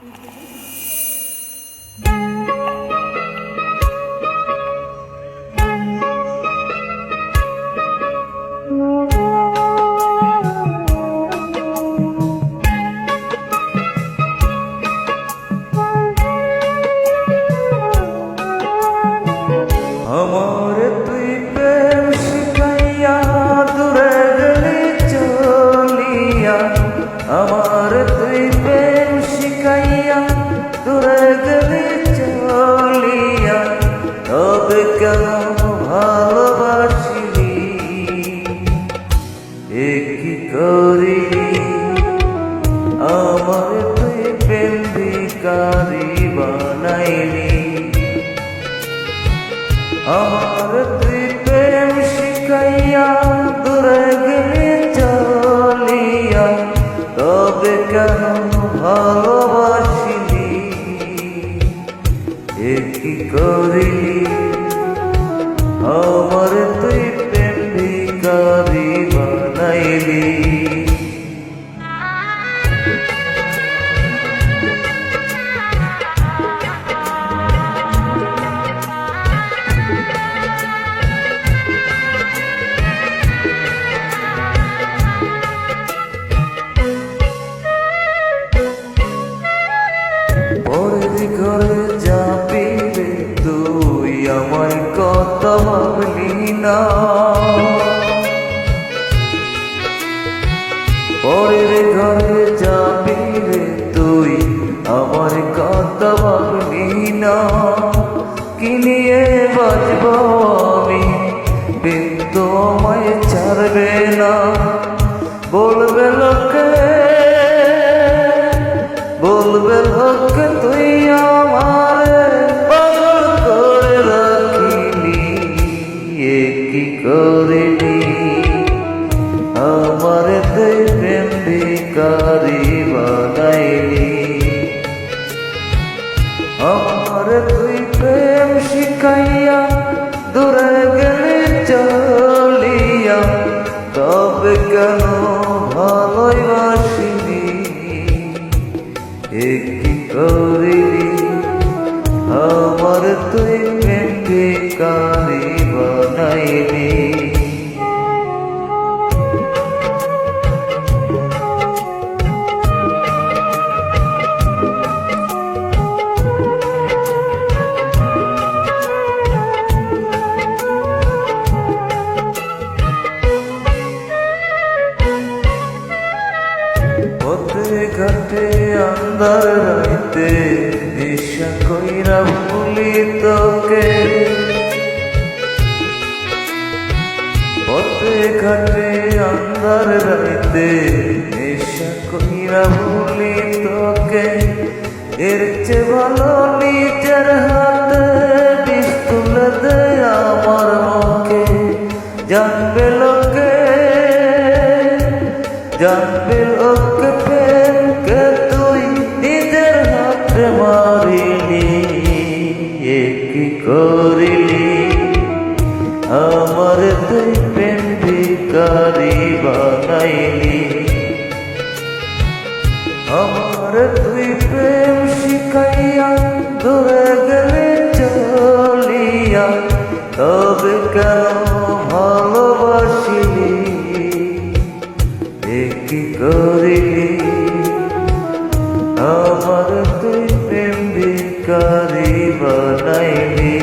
আমার তুই প্রেম শিখাইয়া দূরে গেলি চলিয়া, আমার তুই প্রেম শিখাইয়া দূরে গেলি চলিয়া, তবে কেন ভালোবাসিলি, এ কি করিলি? আমার তুই প্রেম ভিখারি বানাইলি। আমার তুই প্রেম শিখাইয়া দূরে গেলি চলিয়া, তবে কেন ভালোবাসিলি, এ কি করিলি? আমার তুই প্রেম ভিখারি বানাইলি। পরের ঘরে যাবি রে তুই, আমার কথা ভাবলি না। পরের ঘরে যাবি রে তুই, আমার কথা ভাবলি না। কি নিয়ে বাঁচব আমি, কিন্তু আমায় ছাড়বে না। বলবে লোকে, বলবে লোকে তুই আমারে পাগল করে রাখিলি, এ কি করিলি? আমারে তুই প্রেম ভিখারি বানাইলি। আমারে তুই প্রেম শিখাইয়া দূরে গেলি চলিয়া, তবে কেন ভালোবাসিলি, এ কি করিলি? আমার তুই প্রেম ভিখারি বানাইলি। পথে ঘাটে আন্ধার রাইতে দিশা কইরা ভুলি তোকে। পথে ঘাটে আন্ধার রাইতে দিশা কইরা ভুলি তোকে। এর চেয়ে ভালো নিজের হাতে পিস্তল দে আমার মুখে। জানবে লোকে, জানবে লোকে প্রেমকে তুই নিজের হাতে মারিলি, এ কি করিলি? আমার তুই প্রেম ভিখারি বানাইলি। আমার তুই প্রেম শিখাইয়া দূরে গেলি চলিয়া, তবে কেন ভালোবাসিলি, এ কি করিলি? আমার তুই প্রেম ভিখারি বানাইলি।